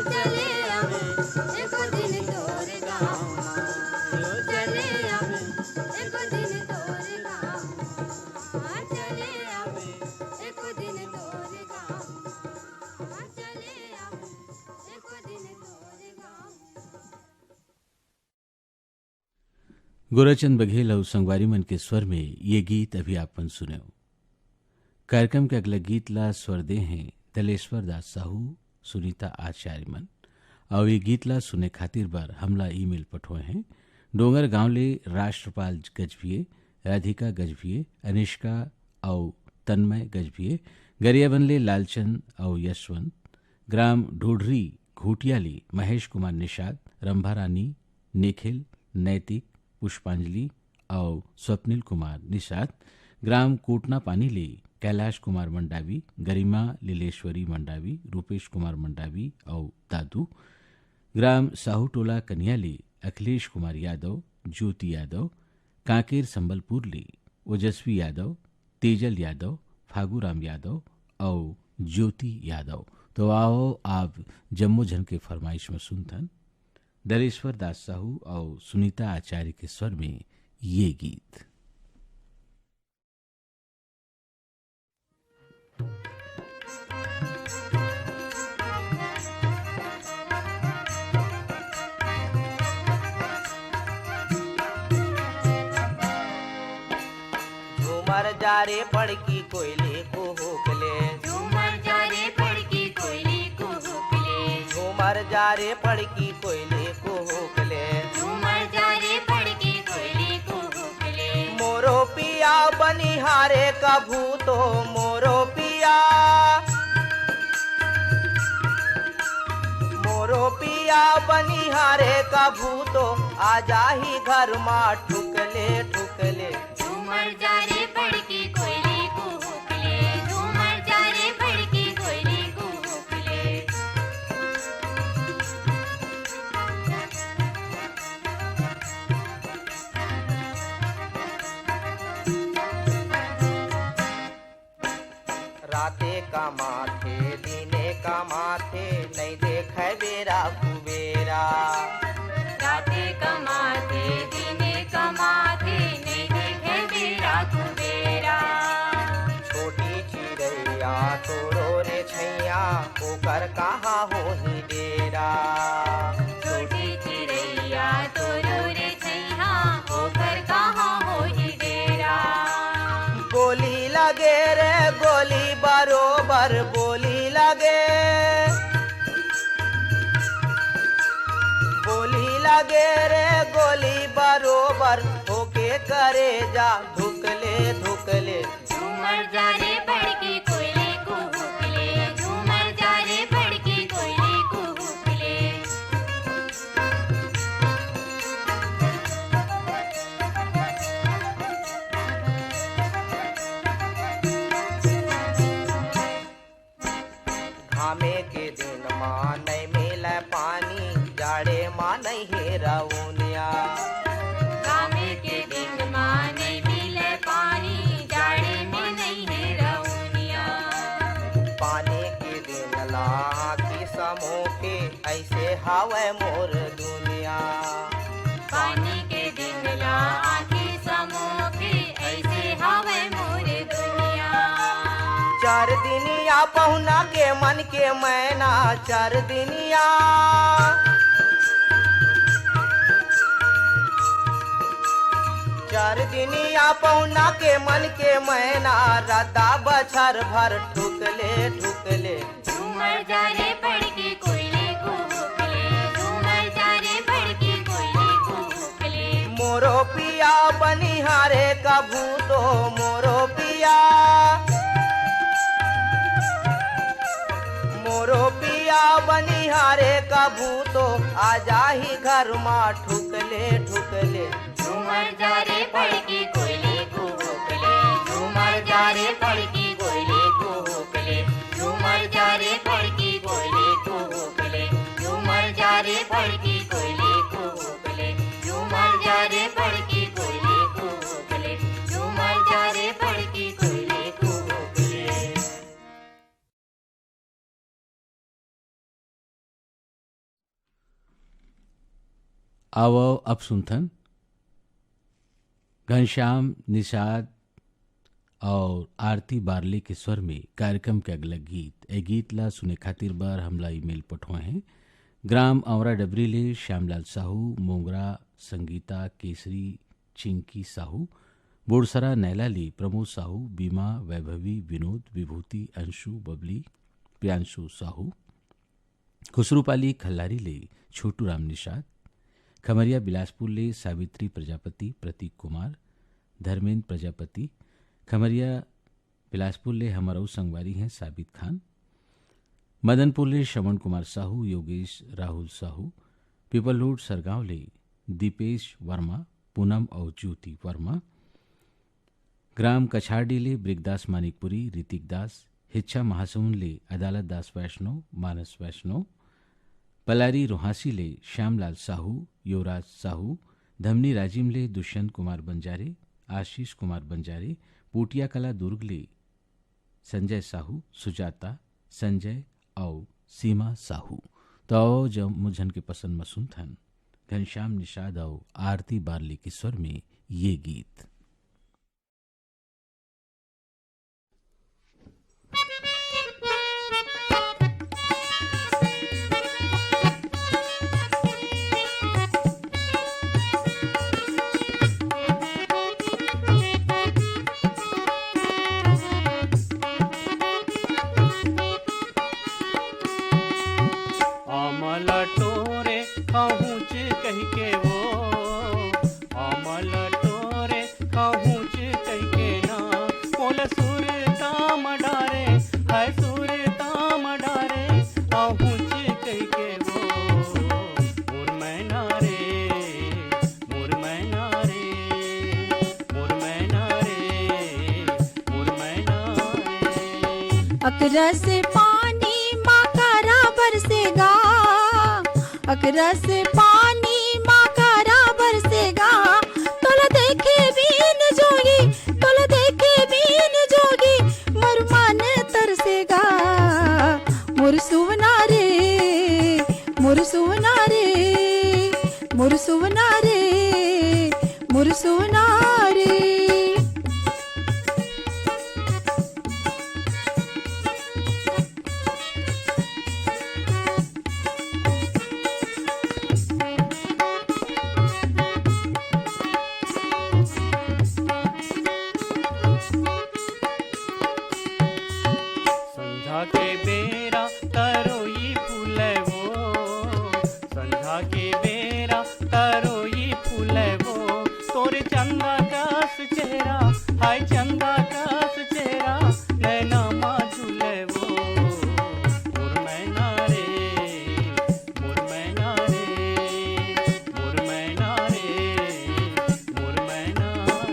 चले आवे एको दिन तोर गाँव माँ चले आवे एको दिन तोर गाँव माँ चले आवे एको दिन तोर गाँव माँ चले आवे एको दिन तोर गाँव। गोराचंद बघेल और संगवारी मन के स्वर में ये गीत अभी आपन सुने। कार्यक्रम के अगला गीत ला स्वर दे हैं तलेश्वर दास साहू सुनीता आचार्य मन और ये गीत ला सुने खातिर बार हमला ईमेल पठोए हैं डोंगर गांव ले राष्ट्रपाल गजभिये राधिका गजभिये अनिष्का और तन्मय गजभिये गरियाबन ले लालचंद और यशवंत ग्राम ढूढ़री घूटियाली महेश कुमार निषाद रंभा रानी निखिल नैतिक पुष्पांजलि और स्वप्निल कुमार निषाद ग्राम कोटना पानी ले कैलाश कुमार मंडावी गरिमा लीलेश्वरी मंडावी रूपेश कुमार मंडावी और दादू ग्राम साहूटोला कन्याली अखिलेश कुमार यादव ज्योति यादव कांकेर संबलपुर ले ओजस्वी यादव तेजल यादव फागूराम यादव और ज्योति यादव। तो आओ आप जम्मू झन के फरमाइश में सुनथन दलेश्वर दास साहू और सुनीता आचार्य के स्वर में ये गीत। झूमर जारे पड़की कोयले को होकले झूमर जारे पड़की कोयले को होकले झूमर जारे पड़की कोयले को होकले झूमर जारे पड़की कोयले को होकले मोरो पिया बनिहारे का भूतो मोरो पिया बनिहारे बनिहारे का भूतो आ जाही घर माँ ठुकले ठुकले। झूमर जा रे बड़की कोयली कुहुकले, झूमर जा रे बड़की कोयली कुहुकले। राते का माथे दिने का माथे नहीं देखे बेरा कुबेरा। राते कमाथे दिने कमाथे नहीं देखे बेरा कुबेरा। छोटी चिड़ैया तोरो रे छैया ओकर कहाँ होही डेरा। छोटी चिड़ैया तोरो रे छैया ओकर कहाँ होही डेरा। बोली लगे रे गोली बरोबर बोली लगे। बोली लगे रे गोली बरोबर होके करे जा धुकले धुकले। झूमर जा रे बड़की कोयली कुहुकले, झूमर जा रे बड़की कोयली कुहुकले। घामे के दिन माँ नहीं मिले पानी जाड़े माँ नहीं हेराउनिया। कामे के दिन माँ नहीं मिले पानी जाड़े में नहीं है रउनिया। पानी के दिन ला की समो के ऐसे हावे मोर दुनिया। पानी के दिन ला आँखें समो के ऐसे हवे मोर दुनिया। चार दिनिया पहुना के मन के मैना चार दिनिया। चार दिनिया पहुना के मन के मैना राधा बछर भर ठुकले ठुकले। झूमर जा रे बड़की कोयली कुहुकले, झूमर जा रे बड़की कोयली कुहुकले। मोरो पिया बनिहारे का भूतो मोरो पिया। मोरो पिया बनिहारे का भूतो आ जाही घर माँ ठुकले ठुकले। झूमर जा रे बड़की कोयली कुहुकले, झूमर जा रे बड़की कोयली कुहुकले। झूमर जा रे बड़की कोयली कुहुकले, झूमर जा रे बड़की कोयली कुहुकले। झूमर जा रे बड़की कोयली कुहुकले, झूमर जा रे बड़की कोयली कुहुकले। आवो अब सुनथन घनश्याम निषाद और आरती बारले के स्वर में कार्यक्रम के अगला गीत। ए गीत ला सुने खातिर बार हमला ईमेल पठवा है। ग्राम औरा डबरीले श्यामलाल साहू, मोंगरा संगीता केसरी चिंकी साहू, बोड़सरा नैलाली प्रमोद साहू, बीमा वैभवी विनोद विभूति अंशु बबली प्रियांशु साहू, खुसरूपाली खल्लारी ले छोटू राम निषाद, खमरिया बिलासपुर ले सावित्री प्रजापति प्रतीक कुमार धर्मेंद्र प्रजापति, खमरिया बिलासपुर ले हमारा संगवारी हैं साबित खान, मदनपुर ले श्रवण कुमार साहू योगेश राहुल साहू, पीपलहुड सरगांव ले दीपेश वर्मा पूनम और ज्योति वर्मा, ग्राम कछाड़ी ले ब्रिगदास मानिकपुरी ऋतिक दास, हिच्छा महासमुंद ले अदालत दास वैष्णव मानस वैष्णव, पलारी रोहासी ले श्यामलाल साहू युवराज साहू, धमनी राजिम ले दुष्यंत कुमार बंजारे आशीष कुमार बंजारे, पूटिया कला दुर्ग ले संजय साहू सुजाता संजय और सीमा साहू। तो जब मुझन के पसंद मसून थन घनश्याम निषाद और आरती बारले के स्वर में ये गीत। अमल टोरे कहूँच कह के वो, अमल टोरे कहूँच कह के ना, बोल सुर ताम डारे है सुर ताम डारे कहूँच कह के वो, और मैं अकरा से पानी माँ करा बरसेगा, अकरा से पानी माँ करा बरसेगा। तोला देखे बीन जोगी, तोला देखे बीन जोगी, मोर मन तरसेगा। मोर सुवना रे, मोर सुवना रे, मोर सुवना रे, मोर सुवना रे। संध्या के बेरा तरोई फूले वो, संध्या के बेरा तरोई फूले वो, तोरे चंदा कास चेहरा, हाय चंदा कास चेहरा, नैना मा झूले वो। मोर मैना रे, मोर मैना रे, मोर मैना रे, मोर मैना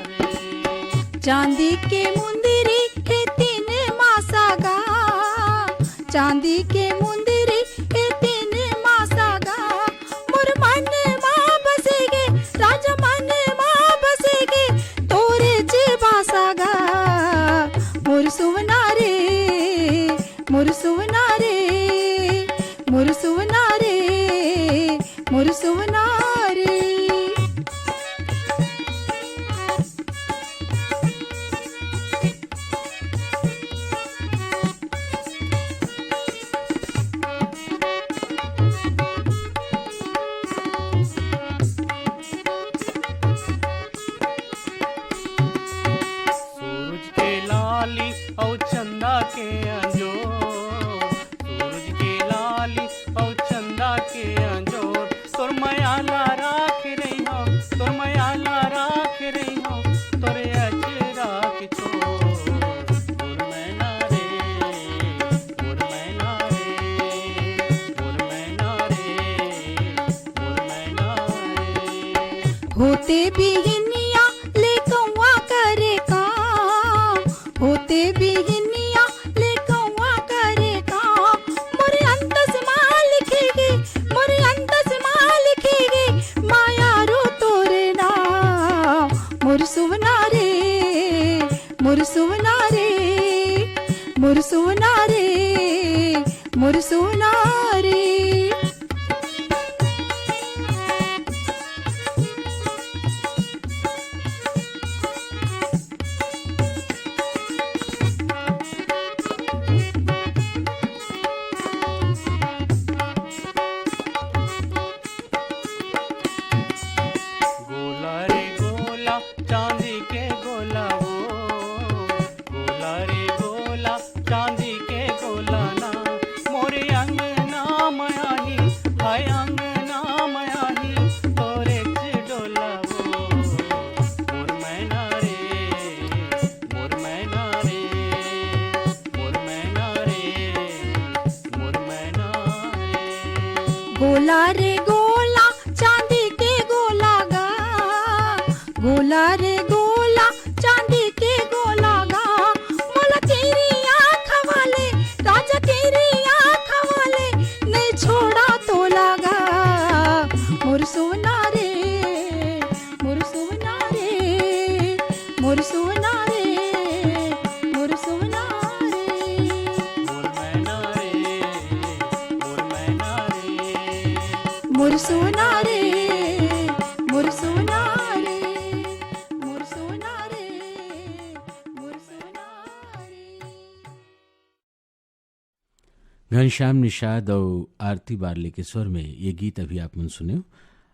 रे। चांदी के मुंदरी के तीन मासागा, चांदी के मुंदरी के तीन मासागा। मोर मन माँ बसेगे, राजा मन माँ बसेगे, तोरे जे बासागा। मोर सुवना रे, मोर सुवना रे, मोर सुवना रे, मोर सुवना रे। सूरज के लाली और चंदा के अंजोर, सूरज के लाली और चंदा के अंजोर, तोर मयाला राख रही हो, तोर मयाला राख रही हो, तोरे अचरा के छोर। मोर मैना रे, मोर मैना रे, मोर मैना रे, मोर मैना रे। होते भी हिनिया ले कौआ करे काम, होते भी हिनिया ले कौआ करे काम। मोरे अंतस माँ लिखेगे, मोरे अंतस माँ लिखेगे, माया रो तोरे नाम। मोर सुवना रे, मोर सुवना रे, मोर सुवना रे, मोर सुवना रे। गोला रे गोला चांदी के गोला वो, गोला रे गोला चांदी के गोला ना। मोरे अंगना मयाही, हाय अंगना मयाही, तोरे डोला वो। मोर मैना रे, मोर मैना रे, मोर मैना रे, मोर मैना रे। गोला रे गोला चांदी के गोला गा, गोला रे गोला चांदी के गोला गा। मोला तेरी आँख वाले, राजा तेरी आँख वाले, नहीं छोड़ा तो लगा। मोर सोना रे, मोर सोना रे, मोर सोना रे, मोर सोना रे। मोर मैना रे, मोर मैना रे। मोर सोना रे, मोर सोना रे, मोर सोना रे, मोर सोना रे। घनश्याम निषाद और आरती बारले के स्वर में ये गीत अभी आप मन सुने।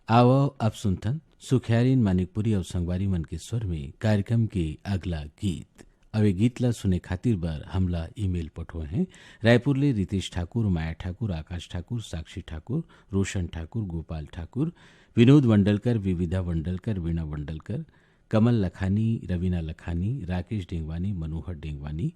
आओ अब सुनथन सुखियारीन मानिकपुरी और संगवारी मन के स्वर में कार्यक्रम के अगला गीत। अब ये गीत ला सुने खातिर बर हमला ईमेल पठोए हैं। रायपुर ले रितेश ठाकुर, माया ठाकुर, आकाश ठाकुर, साक्षी ठाकुर, रोशन ठाकुर, गोपाल ठाकुर, विनोद वंडलकर, विविधा वंडलकर, वीणा वंडलकर, कमल लखानी, रवीना लखानी, राकेश डेंगवानी, मनोहर डेंगवानी,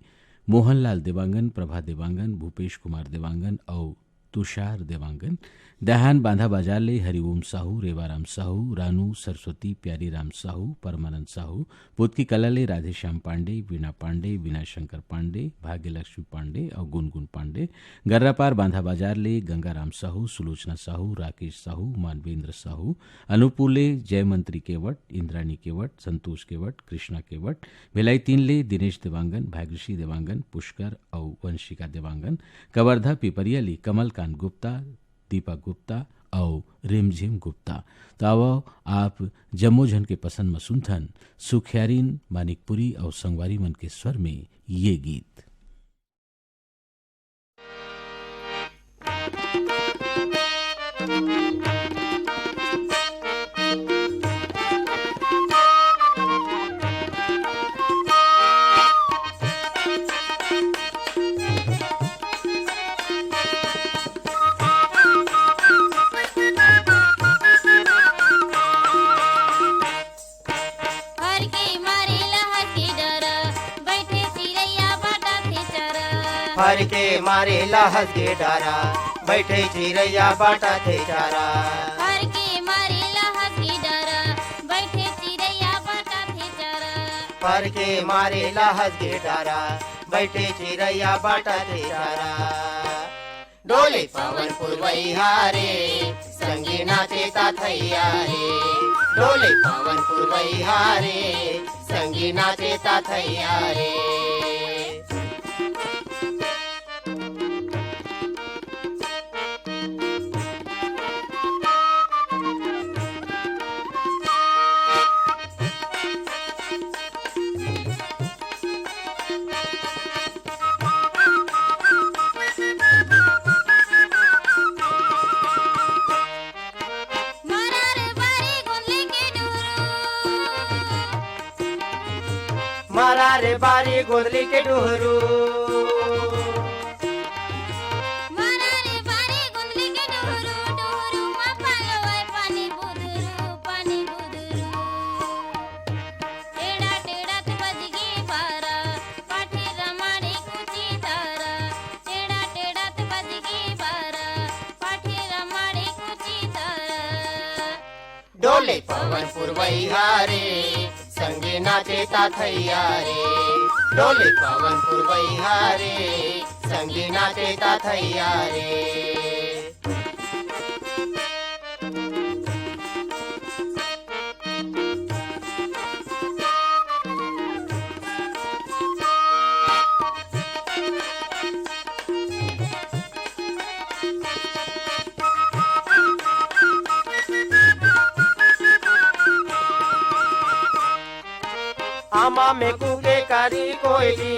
मोहनलाल देवांगन, प्रभा देवांगन, भूपेश कुमार देवांगन और तुषार देवांगन, दहान बांधा बाजार ले हरिओम साहू, रेवाराम साहू, रानू सरस्वती, प्यारी राम साहू, परमानंद साहू, पुतकी कला ले राधेश्याम पांडे, वीणा पांडे, विनय शंकर पांडे, भाग्यलक्ष्मी पांडे और गुनगुन पांडे। गर्रापार बांधा बाजार ले गंगाराम साहू, सुलोचना साहू, राकेश साहू, मानवेंद्र साहू, अनूपुर ले जयमंत्री केवट, इंद्राणी केवट, संतोष केवट, कृष्णा केवट। भिलाई 3 ले दिनेश देवांगन, भाग्यश्री देवांगन, पुष्कर और वंशिका देवांगन। कवर्धा पिपरिया ले कमलकांत गुप्ता, दीपक गुप्ता और रिमझिम गुप्ता। तो आओ आप जम्मोजन के पसंद में सुनथन सुखियारीन मानिकपुरी और संगवारी मन के स्वर में ये गीत। फर के मारे लहस के डारा बैठे चिड़ैया बाटा थे चारा। फर के मारे लहस के डारा बैठे चिड़ैया बाटा थे चारा। फर के मारे लहस के डारा बैठे चिड़ैया बाटा थे चारा। डोले पवन पुरवैया रे संगी नाचे ताथैया रे। डोले पवन पुरवैया रे संगी नाचे ताथैया रे। मारा रे बारी गोदली के डोहरू। मारा रे बारी गोदली के डोहरू। डोहरू मा पालवै पानी बुदुरू पानी बुदुरू। टेढ़ा टेढ़ा ते बजगी बारा पाठी रमाड़ी कुची तारा। टेढ़ा टेढ़ा ते बजगी बारा पाठी रमाड़ी कुची तारा। डोले पवन पुरवैया रे संगे नाचे ताथैया रे। डोले पवन पुरवैया रे संगे नाचे ताथैया रे। आमा में कुके कारी कोयली।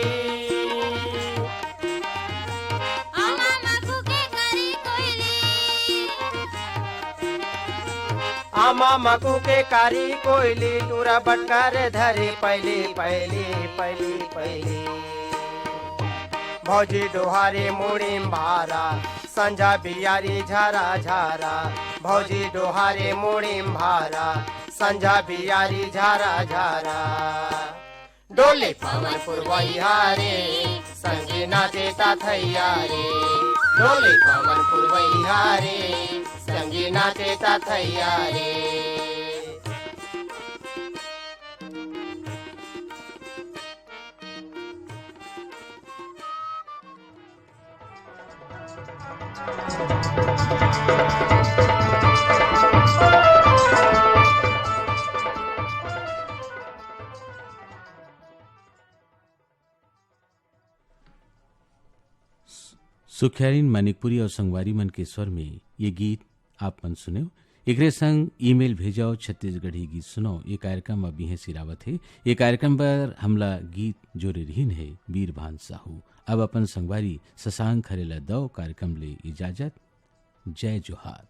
आमा मा कुके करी कोयली। आमा मकू के कारी कोयली टूरा बटकार धरे पहले पहले पहले पहले। भौजी डोहारे मुड़ी भारा संझा बियारी झारा झारा। भौजी डोहारे मुड़ी भारा संझा बियारी झारा झारा। डोले पवन पुरवैया रे संगे नाचे ताथैया रे। डोले पवन पुरवैया रे संगे नाचे ताथैया रे। सुखियारीन मानिकपुरी और संगवारी मन के स्वर में ये गीत आप मन सुने। एकरे संग ईमेल भेजाओ छत्तीसगढ़ी गीत सुनो। ये कार्यक्रम अभी है सिरावत है। ये कार्यक्रम पर हमला गीत जोरे रहीन है वीरभान साहू। अब अपन संगवारी शशांक खरेला दो कार्यक्रम ले इजाजत। जय जोहार।